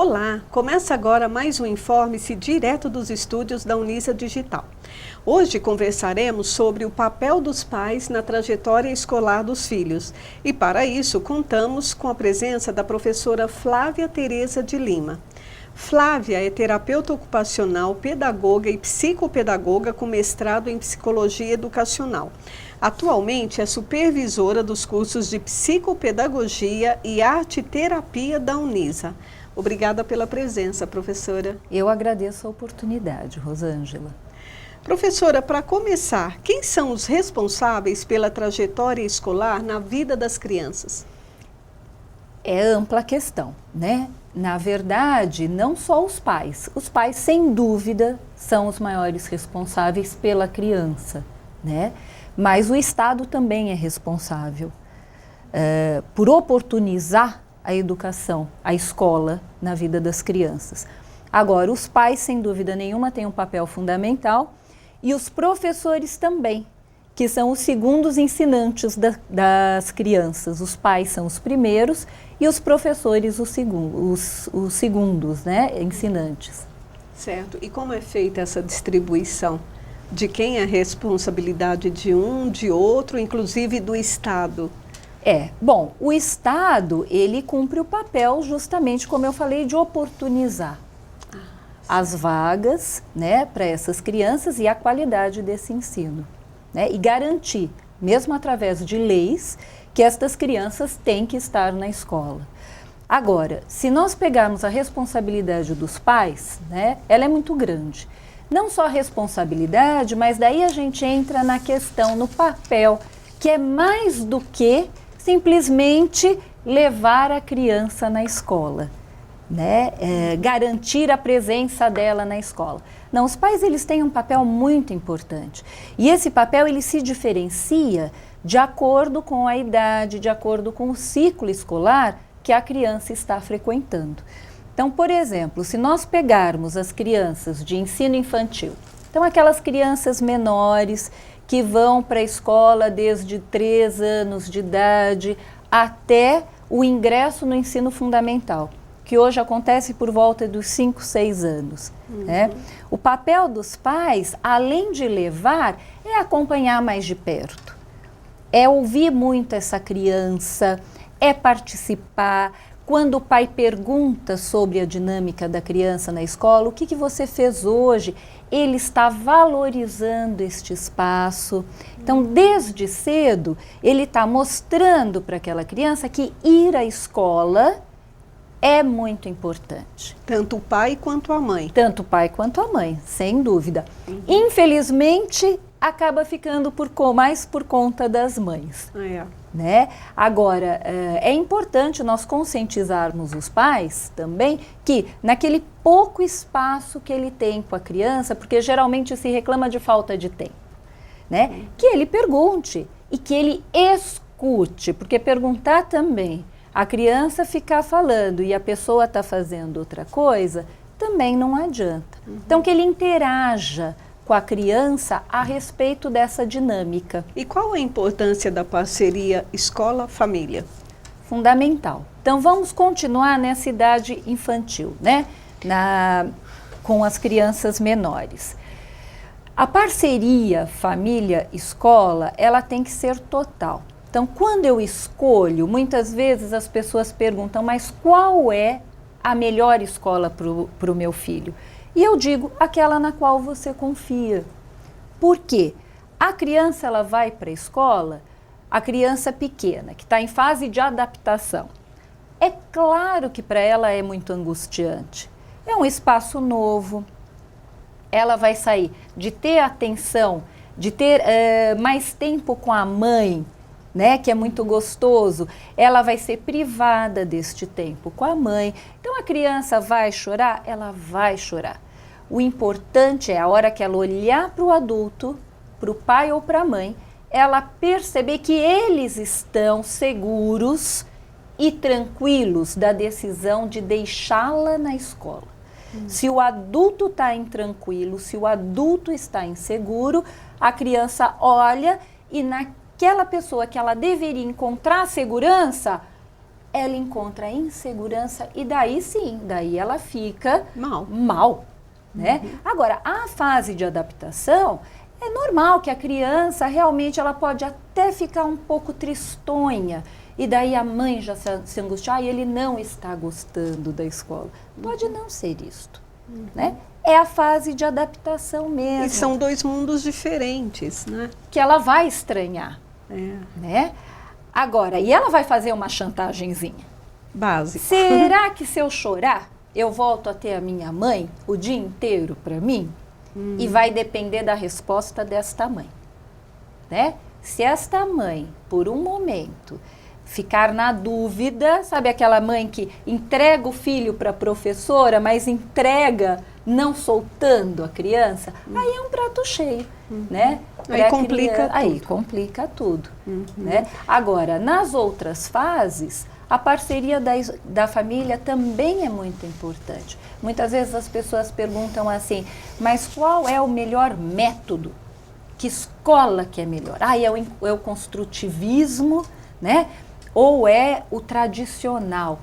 Olá, começa agora mais um Informe-se direto dos estúdios da Unisa Digital. Hoje conversaremos sobre o papel dos pais na trajetória escolar dos filhos. E para isso contamos com a presença da professora Flávia Tereza de Lima. Flávia é terapeuta ocupacional, pedagoga e psicopedagoga com mestrado em psicologia educacional. Atualmente é supervisora dos cursos de psicopedagogia e arte-terapia da Unisa. Obrigada pela presença, professora. Eu agradeço a oportunidade, Rosângela. Professora, para começar, quem são os responsáveis pela trajetória escolar na vida das crianças? É ampla a questão, né? Na verdade, não só os pais. Os pais, sem dúvida, são os maiores responsáveis pela criança, né? Mas o Estado também é responsável por oportunizar a educação, a escola na vida das crianças. Agora, os pais, sem dúvida nenhuma, têm um papel fundamental e os professores também, que são os segundos ensinantes das crianças. Os pais são os primeiros e os professores os segundos, né, ensinantes. Certo. E como é feita essa distribuição? De quem é a responsabilidade de um, de outro, inclusive do Estado? Bom, o Estado, ele cumpre o papel, justamente como eu falei, de oportunizar as vagas, né, para essas crianças e a qualidade desse ensino, né, e garantir, mesmo através de leis, que estas crianças têm que estar na escola. Agora, se nós pegarmos a responsabilidade dos pais, né, ela é muito grande. Não só a responsabilidade, mas daí a gente entra na questão, no papel, que é mais do que simplesmente levar a criança na escola, né? Garantir a presença dela na escola. Não, os pais, eles têm um papel muito importante. E esse papel, ele se diferencia de acordo com a idade, de acordo com o ciclo escolar que a criança está frequentando. Então, por exemplo, se nós pegarmos as crianças de ensino infantil, então aquelas crianças menores que vão para a escola desde 3 anos de idade até o ingresso no ensino fundamental, que hoje acontece por volta dos 5, 6 anos. Né? O papel dos pais, além de levar, é acompanhar mais de perto, é ouvir muito essa criança, é participar. Quando o pai pergunta sobre a dinâmica da criança na escola, o que você fez hoje? Ele está valorizando este espaço. Então, desde cedo, ele está mostrando para aquela criança que ir à escola é muito importante. Tanto o pai quanto a mãe. Tanto o pai quanto a mãe, sem dúvida. Infelizmente, acaba ficando mais por conta das mães. Né? Agora, é importante nós conscientizarmos os pais também que naquele pouco espaço que ele tem com a criança, porque geralmente se reclama de falta de tempo, né? Que ele pergunte e que ele escute, porque perguntar também, a criança ficar falando e a pessoa está fazendo outra coisa, também não adianta. Então, que ele interaja com a criança a respeito dessa dinâmica. E qual a importância da parceria escola-família? Fundamental. Então vamos continuar nessa idade infantil, né? Com as crianças menores. A parceria família-escola, ela tem que ser total. Então quando eu escolho, muitas vezes as pessoas perguntam, mas qual é a melhor escola para o meu filho? E eu digo, aquela na qual você confia. Por quê? A criança, ela vai para a escola, a criança pequena, que está em fase de adaptação. É claro que para ela é muito angustiante. É um espaço novo. Ela vai sair de ter atenção, de ter mais tempo com a mãe, né, que é muito gostoso, ela vai ser privada deste tempo com a mãe. Então a criança vai chorar? Ela vai chorar. O importante é a hora que ela olhar para o adulto, para o pai ou para a mãe, ela perceber que eles estão seguros e tranquilos da decisão de deixá-la na escola. Se o adulto está intranquilo, se o adulto está inseguro, a criança olha e naquela pessoa que ela deveria encontrar segurança, ela encontra insegurança e daí sim, daí ela fica mal, né? Agora, a fase de adaptação, é normal que a criança realmente ela pode até ficar um pouco tristonha e daí a mãe já se angustiar e ele não está gostando da escola. Pode não ser isto, né? É a fase de adaptação mesmo. E são dois mundos diferentes, né? Que ela vai estranhar, né? Agora, e ela vai fazer uma chantagenzinha. Básica. Será que se eu chorar, eu volto a ter a minha mãe o dia inteiro para mim? E vai depender da resposta desta mãe, né? Se esta mãe, por um momento, ficar na dúvida, sabe aquela mãe que entrega o filho para a professora, mas entrega não soltando a criança, aí é um prato cheio, né? Aí complica tudo. Aí complica tudo, né? Agora, nas outras fases, a parceria da família também é muito importante. Muitas vezes as pessoas perguntam assim, mas qual é o melhor método? Que escola que é melhor? É o construtivismo, né? Ou é o tradicional?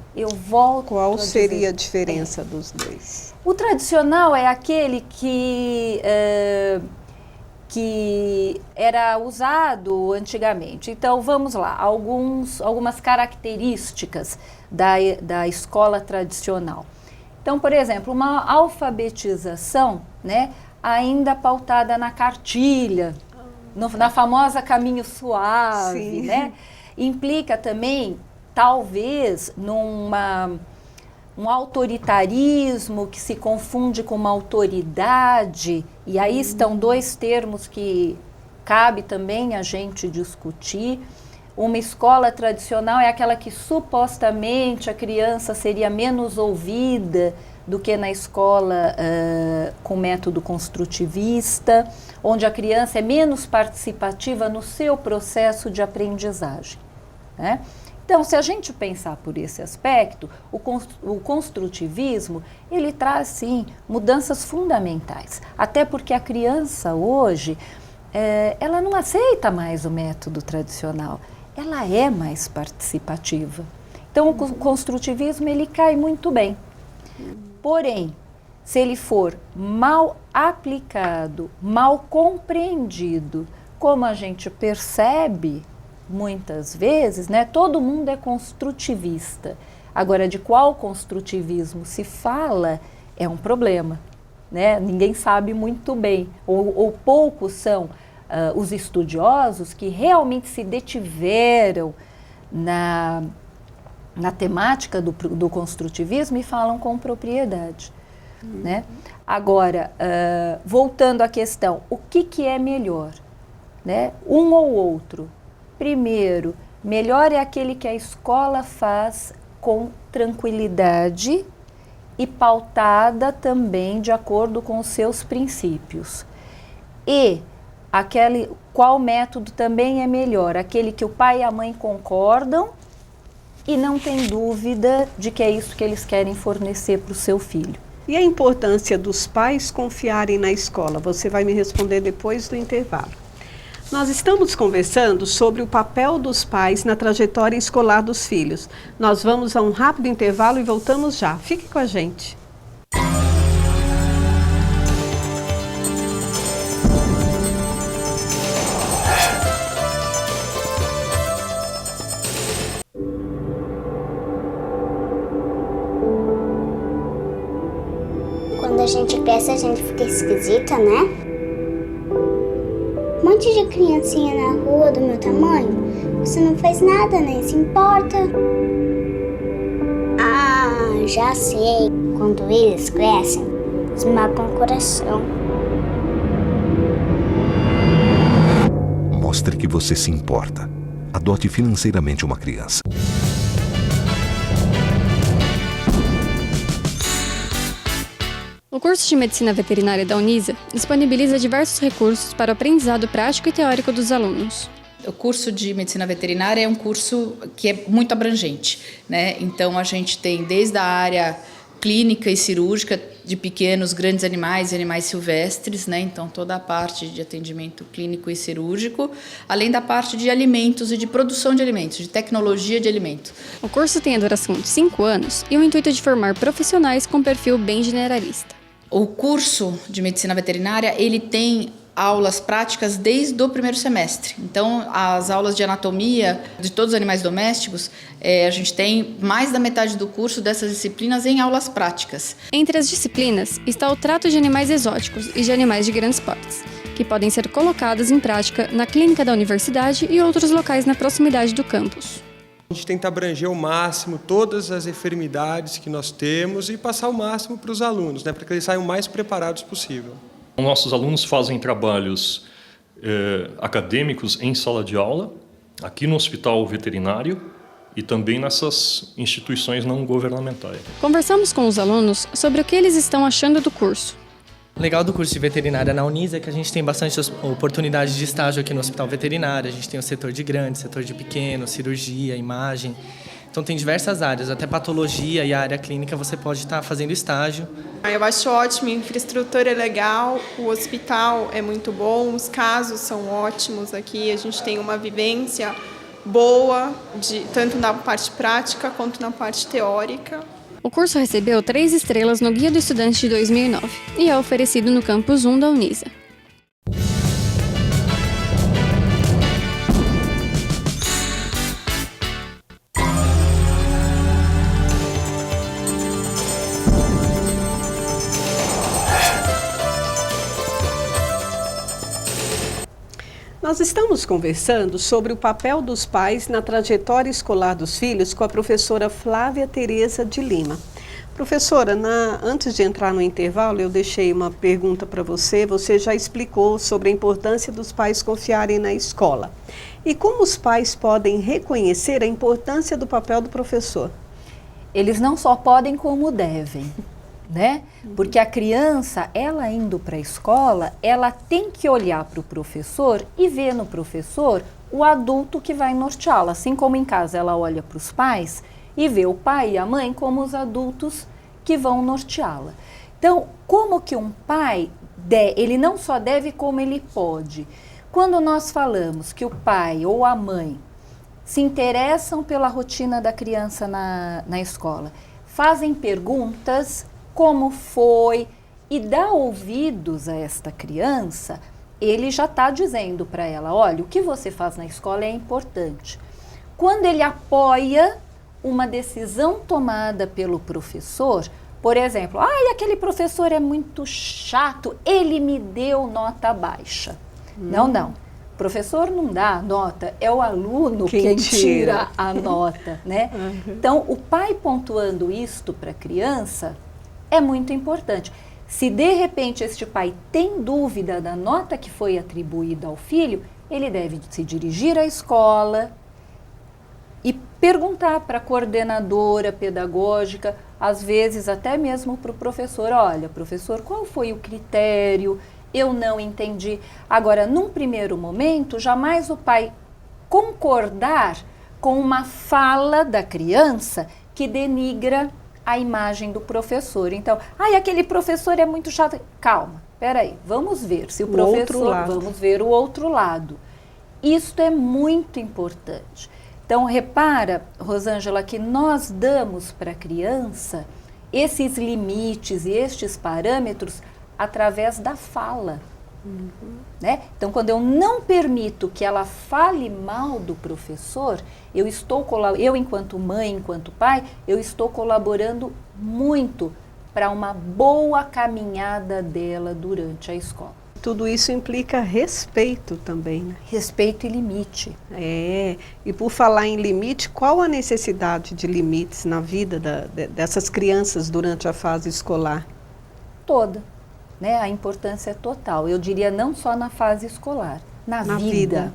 Qual seria a diferença dos dois? O tradicional é aquele que era usado antigamente. Então, vamos lá, algumas características da escola tradicional. Então, por exemplo, uma alfabetização, né, ainda pautada na cartilha, na famosa caminho suave, né? Implica também, talvez, um autoritarismo que se confunde com uma autoridade, e aí estão dois termos que cabe também a gente discutir. Uma escola tradicional é aquela que supostamente a criança seria menos ouvida do que na escola com método construtivista, onde a criança é menos participativa no seu processo de aprendizagem, né? Então, se a gente pensar por esse aspecto, o construtivismo, ele traz, sim, mudanças fundamentais. Até porque a criança hoje, ela não aceita mais o método tradicional, ela é mais participativa. Então, o construtivismo, ele cai muito bem. Porém, se ele for mal aplicado, mal compreendido, como a gente percebe muitas vezes, né, todo mundo é construtivista. Agora, de qual construtivismo se fala é um problema, né? Ninguém sabe muito bem, ou poucos são os estudiosos que realmente se detiveram na temática do construtivismo e falam com propriedade, né? Agora, voltando à questão, o que é melhor, né? Um ou outro? Primeiro, melhor é aquele que a escola faz com tranquilidade e pautada também de acordo com os seus princípios. E qual método também é melhor? Aquele que o pai e a mãe concordam e não tem dúvida de que é isso que eles querem fornecer para o seu filho. E a importância dos pais confiarem na escola? Você vai me responder depois do intervalo. Nós estamos conversando sobre o papel dos pais na trajetória escolar dos filhos. Nós vamos a um rápido intervalo e voltamos já. Fique com a gente. Quando a gente cresce, a gente fica esquisita, né? Um monte de criancinha na rua do meu tamanho, você não faz nada, nem se importa. Ah, já sei. Quando eles crescem, eles matam o coração. Mostre que você se importa. Adote financeiramente uma criança. O curso de Medicina Veterinária da Unisa disponibiliza diversos recursos para o aprendizado prático e teórico dos alunos. O curso de Medicina Veterinária é um curso que é muito abrangente, né? Então, a gente tem desde a área clínica e cirúrgica de pequenos, grandes animais e animais silvestres, né? Então, toda a parte de atendimento clínico e cirúrgico, além da parte de alimentos e de produção de alimentos, de tecnologia de alimentos. O curso tem a duração de 5 anos e o intuito é de formar profissionais com perfil bem generalista. O curso de medicina veterinária, ele tem aulas práticas desde o primeiro semestre. Então, as aulas de anatomia de todos os animais domésticos, a gente tem mais da metade do curso dessas disciplinas em aulas práticas. Entre as disciplinas está o trato de animais exóticos e de animais de grandes portes, que podem ser colocados em prática na clínica da universidade e outros locais na proximidade do campus. A gente tenta abranger ao máximo todas as enfermidades que nós temos e passar o máximo para os alunos, né, para que eles saiam o mais preparados possível. Nossos alunos fazem trabalhos acadêmicos em sala de aula, aqui no hospital veterinário e também nessas instituições não governamentais. Conversamos com os alunos sobre o que eles estão achando do curso. O legal do curso de veterinária na Unisa é que a gente tem bastante oportunidades de estágio aqui no hospital veterinário. A gente tem o setor de grande, setor de pequeno, cirurgia, imagem. Então tem diversas áreas, até patologia e a área clínica você pode estar fazendo estágio. Eu acho ótimo, a infraestrutura é legal, o hospital é muito bom, os casos são ótimos aqui, a gente tem uma vivência boa, tanto na parte prática quanto na parte teórica. O curso recebeu 3 estrelas no Guia do Estudante de 2009 e é oferecido no Campus 1 da Unisa. Nós estamos conversando sobre o papel dos pais na trajetória escolar dos filhos com a professora Flávia Tereza de Lima. Professora, antes de entrar no intervalo, eu deixei uma pergunta para você. Você já explicou sobre a importância dos pais confiarem na escola. E como os pais podem reconhecer a importância do papel do professor? Eles não só podem, como devem. Né? Porque a criança, ela indo para a escola, ela tem que olhar para o professor e ver no professor o adulto que vai norteá-la. Assim como em casa ela olha para os pais e vê o pai e a mãe como os adultos que vão norteá-la. Então, como que um pai, ele não só deve, como ele pode. Quando nós falamos que o pai ou a mãe se interessam pela rotina da criança na escola, fazem perguntas, como foi, e dá ouvidos a esta criança, ele já está dizendo para ela, olha, o que você faz na escola é importante. Quando ele apoia uma decisão tomada pelo professor, por exemplo, aquele professor é muito chato, ele me deu nota baixa. Não. O professor não dá a nota, é o aluno quem tira a nota, né? Então, o pai pontuando isto para a criança é muito importante. Se de repente este pai tem dúvida da nota que foi atribuída ao filho, ele deve se dirigir à escola e perguntar para a coordenadora pedagógica, às vezes até mesmo para o professor, olha, professor, qual foi o critério? Eu não entendi. Agora, num primeiro momento, jamais o pai concordar com uma fala da criança que denigra a imagem do professor. Então, aquele professor é muito chato. Calma, peraí, vamos ver se o professor, vamos ver o outro lado. Isto é muito importante. Então, repara, Rosângela, que nós damos para a criança esses limites e estes parâmetros através da fala. Né? Então, quando eu não permito que ela fale mal do professor, eu enquanto mãe, enquanto pai, eu estou colaborando muito para uma boa caminhada dela durante a escola. Tudo isso implica respeito também, né? Respeito e limite. E por falar em limite, qual a necessidade de limites na vida dessas crianças durante a fase escolar? Toda. Né? A importância é total. Eu diria não só na fase escolar, na vida.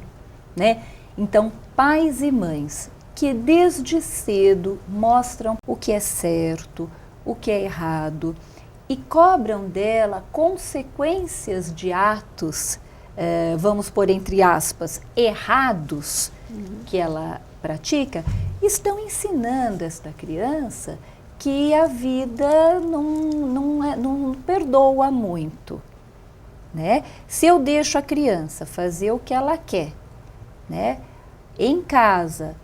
Né? Então, pais e mães que desde cedo mostram o que é certo, o que é errado e cobram dela consequências de atos, vamos pôr entre aspas, errados que ela pratica, estão ensinando esta criança que a vida não perdoa muito, né? Se eu deixo a criança fazer o que ela quer, né? Em casa,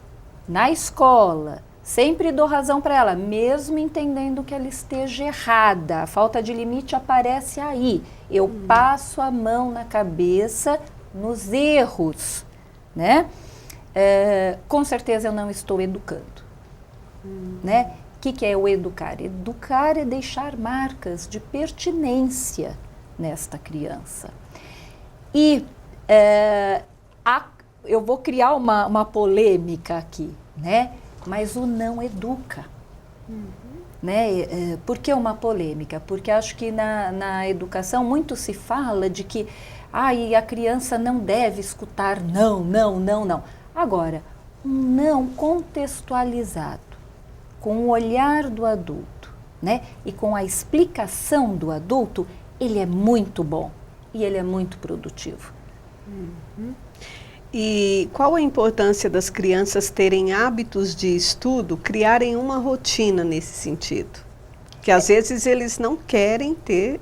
na escola, sempre dou razão para ela, mesmo entendendo que ela esteja errada. A falta de limite aparece aí. Eu passo a mão na cabeça nos erros, né? Com certeza eu não estou educando, né? O que é o educar? Educar é deixar marcas de pertinência nesta criança. E eu vou criar uma polêmica aqui, né? Mas o não educa. Né? Por que uma polêmica? Porque acho que na educação muito se fala de que a criança não deve escutar não. Agora, um não contextualizado, com o olhar do adulto, né? E com a explicação do adulto, ele é muito bom e ele é muito produtivo. E qual a importância das crianças terem hábitos de estudo, criarem uma rotina nesse sentido? Que às vezes eles não querem ter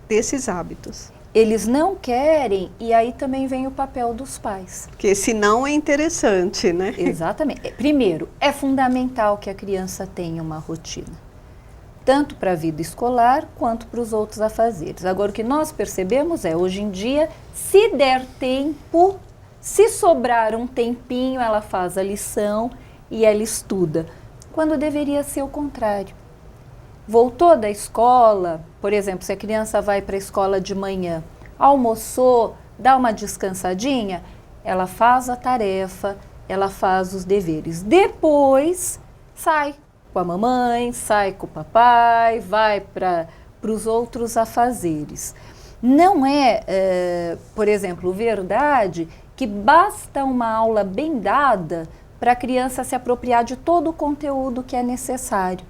esses hábitos. Eles não querem, e aí também vem o papel dos pais. Porque senão é interessante, né? Exatamente. Primeiro, é fundamental que a criança tenha uma rotina, tanto para a vida escolar quanto para os outros afazeres. Agora, o que nós percebemos hoje em dia, se der tempo, se sobrar um tempinho, ela faz a lição e ela estuda, quando deveria ser o contrário. Voltou da escola, por exemplo, se a criança vai para a escola de manhã, almoçou, dá uma descansadinha, ela faz a tarefa, ela faz os deveres. Depois, sai com a mamãe, sai com o papai, vai para os outros afazeres. Não por exemplo, verdade que basta uma aula bem dada para a criança se apropriar de todo o conteúdo que é necessário.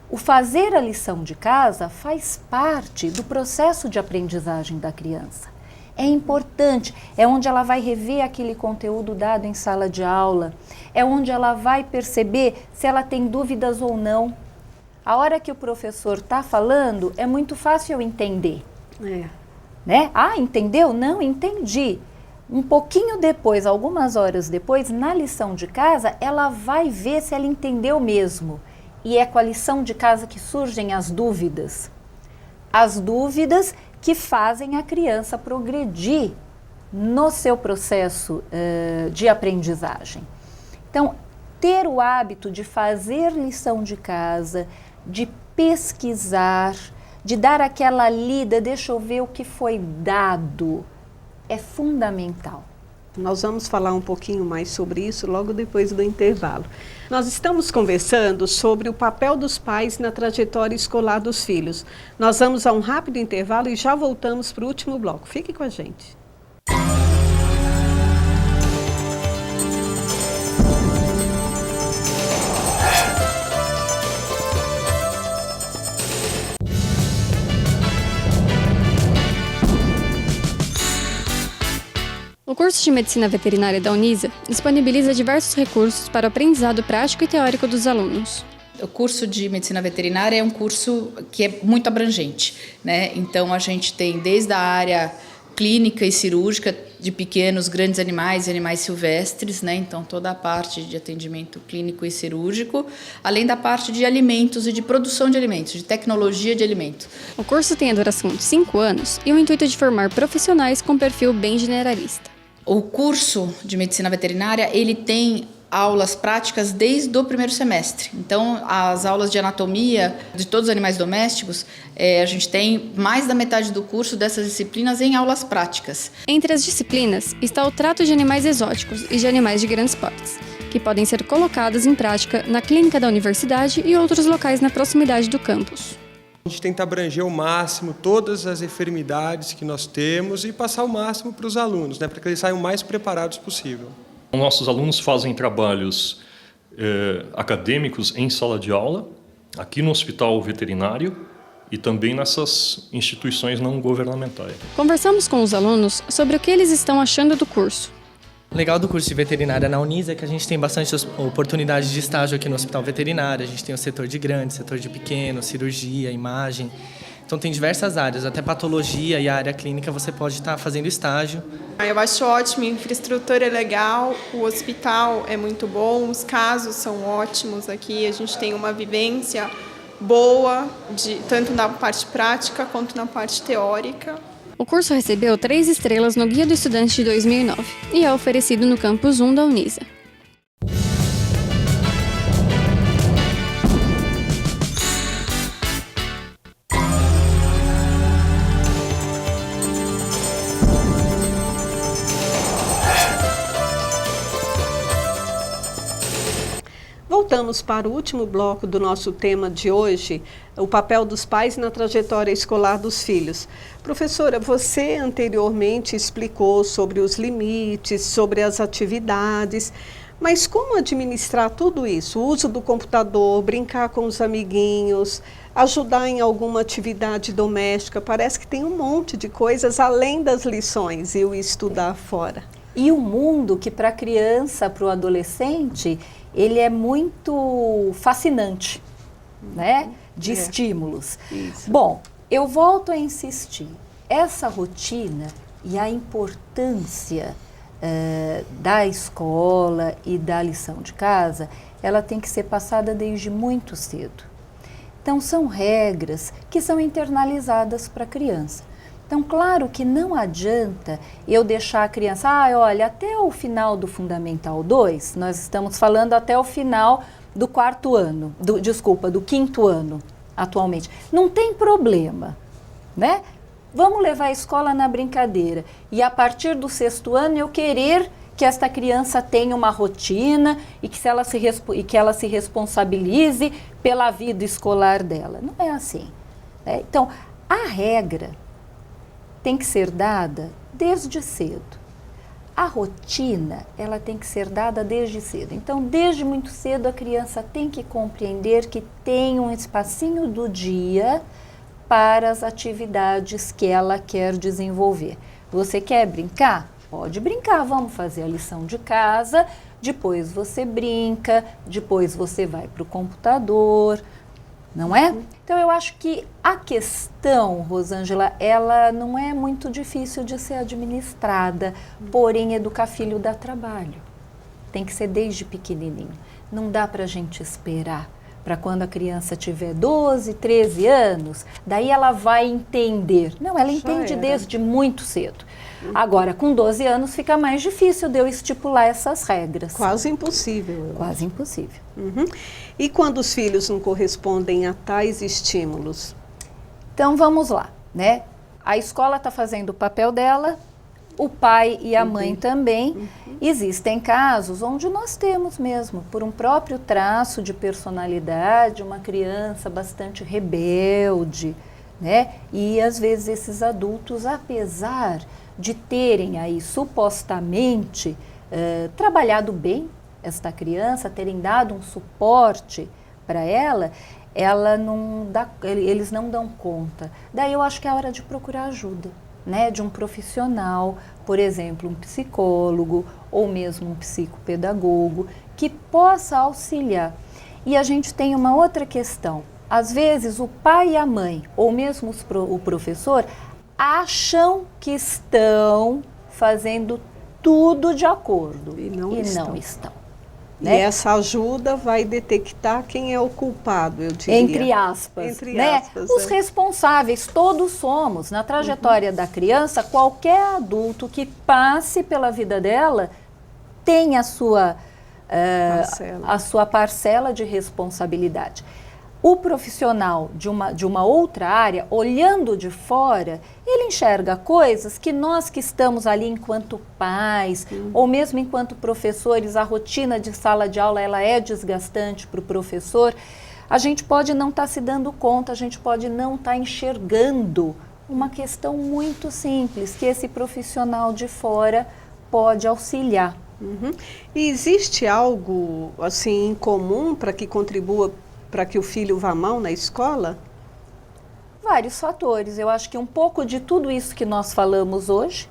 O fazer a lição de casa faz parte do processo de aprendizagem da criança. É importante, é onde ela vai rever aquele conteúdo dado em sala de aula, é onde ela vai perceber se ela tem dúvidas ou não. A hora que o professor está falando, é muito fácil eu entender. Né? Entendeu? Não, entendi. Um pouquinho depois, algumas horas depois, na lição de casa, ela vai ver se ela entendeu mesmo. E é com a lição de casa que surgem as dúvidas. As dúvidas que fazem a criança progredir no seu processo de aprendizagem. Então, ter o hábito de fazer lição de casa, de pesquisar, de dar aquela lida, deixa eu ver o que foi dado, é fundamental. Nós vamos falar um pouquinho mais sobre isso logo depois do intervalo. Nós estamos conversando sobre o papel dos pais na trajetória escolar dos filhos. Nós vamos a um rápido intervalo e já voltamos para o último bloco. Fique com a gente. O curso de Medicina Veterinária da Unisa disponibiliza diversos recursos para o aprendizado prático e teórico dos alunos. O curso de Medicina Veterinária é um curso que é muito abrangente, né? Então, a gente tem desde a área clínica e cirúrgica de pequenos, grandes animais e animais silvestres, né? Então, toda a parte de atendimento clínico e cirúrgico, além da parte de alimentos e de produção de alimentos, de tecnologia de alimentos. O curso tem a duração de 5 anos e o intuito de formar profissionais com perfil bem generalista. O curso de Medicina Veterinária, ele tem aulas práticas desde o primeiro semestre. Então, as aulas de anatomia de todos os animais domésticos, a gente tem mais da metade do curso dessas disciplinas em aulas práticas. Entre as disciplinas está o trato de animais exóticos e de animais de grandes portes, que podem ser colocados em prática na clínica da universidade e outros locais na proximidade do campus. A gente tenta abranger ao máximo todas as enfermidades que nós temos e passar o máximo para os alunos, né, para que eles saiam o mais preparados possível. Nossos alunos fazem trabalhos acadêmicos em sala de aula, aqui no hospital veterinário e também nessas instituições não governamentais. Conversamos com os alunos sobre o que eles estão achando do curso. O legal do curso de veterinária na Unisa é que a gente tem bastante oportunidade de estágio aqui no hospital veterinário. A gente tem o setor de grande, setor de pequeno, cirurgia, imagem. Então tem diversas áreas, até patologia e a área clínica você pode estar fazendo estágio. Eu acho ótimo, a infraestrutura é legal, o hospital é muito bom, os casos são ótimos aqui, a gente tem uma vivência boa, tanto na parte prática quanto na parte teórica. O curso recebeu 3 estrelas no Guia do Estudante de 2009 e é oferecido no Campus 1 da Unisa. Voltamos para o último bloco do nosso tema de hoje, o papel dos pais na trajetória escolar dos filhos. Professora, você anteriormente explicou sobre os limites, sobre as atividades, mas como administrar tudo isso? O uso do computador, brincar com os amiguinhos, ajudar em alguma atividade doméstica, parece que tem um monte de coisas além das lições e o estudar fora. E o mundo que para a criança, para o adolescente, ele é muito fascinante, né? De estímulos. Isso. Bom, eu volto a insistir. Essa rotina e a importância da escola e da lição de casa, ela tem que ser passada desde muito cedo. Então, são regras que são internalizadas para a criança. Então, claro que não adianta eu deixar a criança, olha, até o final do Fundamental 2, nós estamos falando até o final do quarto ano, do 5º ano atualmente. Não tem problema, né? Vamos levar a escola na brincadeira e a partir do 6º ano eu querer que esta criança tenha uma rotina e que ela se responsabilize pela vida escolar dela. Não é assim, né? Então, a regra tem que ser dada desde cedo. A rotina, ela tem que ser dada desde cedo. Então, desde muito cedo, a criança tem que compreender que tem um espacinho do dia para as atividades que ela quer desenvolver. Você quer brincar? Pode brincar, vamos fazer a lição de casa, depois você brinca, depois você vai para o computador, não é? Então, eu acho que a questão, Rosângela, ela não é muito difícil de ser administrada, porém, educar filho dá trabalho. Tem que ser desde pequenininho. Não dá para a gente esperar para quando a criança tiver 12, 13 anos, daí ela vai entender. Não, ela entende desde muito cedo. Agora, com 12 anos, fica mais difícil de eu estipular essas regras. Quase impossível. Quase impossível. E quando os filhos não correspondem a tais estímulos? Então, vamos lá, né? A escola está fazendo o papel dela, o pai e a mãe também. Existem casos onde nós temos mesmo, por um próprio traço de personalidade, uma criança bastante rebelde, né? E às vezes esses adultos, apesar de terem aí supostamente trabalhado bem esta criança, terem dado um suporte para ela eles não dão conta. Daí eu acho que é hora de procurar ajuda, né, de um profissional, por exemplo, um psicólogo ou mesmo um psicopedagogo que possa auxiliar. E a gente tem uma outra questão. Às vezes o pai e a mãe, ou mesmo o professor, acham que estão fazendo tudo de acordo e não estão. Né? E essa ajuda vai detectar quem é o culpado, eu diria. Entre aspas, né? Os responsáveis, todos somos. Na trajetória da criança, qualquer adulto que passe pela vida dela tem a sua parcela de responsabilidade. O profissional de uma outra área, olhando de fora, ele enxerga coisas que nós que estamos ali enquanto pais, ou mesmo enquanto professores, a rotina de sala de aula ela é desgastante para o professor, a gente pode não estar se dando conta, a gente pode não estar enxergando uma questão muito simples, que esse profissional de fora pode auxiliar. E existe algo assim em comum para que contribua para que o filho vá mal na escola? Vários fatores. Eu acho que um pouco de tudo isso que nós falamos hoje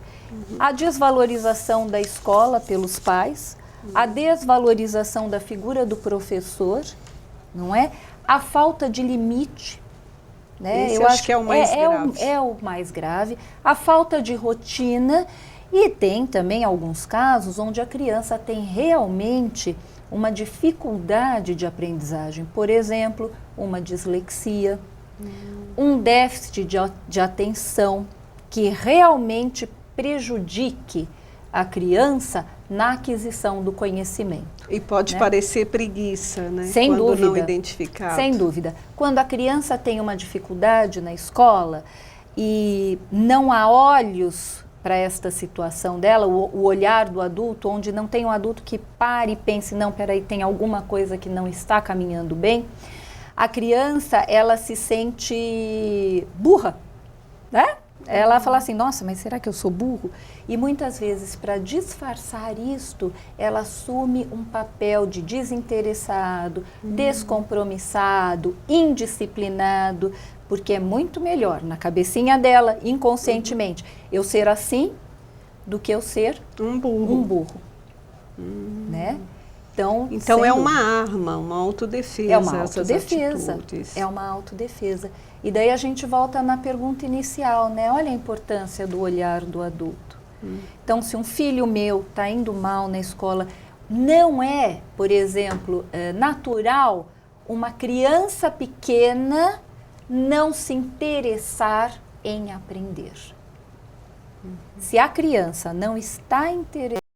A desvalorização da escola pelos pais, a desvalorização da figura do professor, não é? A falta de limite, né? Esse eu acho que é o mais grave. É o mais grave. A falta de rotina, e tem também alguns casos onde a criança tem realmente uma dificuldade de aprendizagem. Por exemplo, uma dislexia, um déficit de atenção que realmente prejudique a criança na aquisição do conhecimento. E pode, né, parecer preguiça, né? Sem quando dúvida. não identificado. Sem dúvida. Quando a criança tem uma dificuldade na escola e não há olhos para esta situação dela, o olhar do adulto, onde não tem um adulto que pare e pense, não, peraí, tem alguma coisa que não está caminhando bem, a criança, ela se sente burra, né? Ela fala assim, nossa, mas será que eu sou burro? E muitas vezes, para disfarçar isto, ela assume um papel de desinteressado, descompromissado, indisciplinado, porque é muito melhor, na cabecinha dela, inconscientemente, eu ser assim do que eu ser um burro. Né? Então é uma arma, uma autodefesa. É uma autodefesa. É uma autodefesa. E daí a gente volta na pergunta inicial, né? Olha a importância do olhar do adulto. Então, se um filho meu está indo mal na escola, não é, por exemplo, natural uma criança pequena não se interessar em aprender. Se a criança não está interessada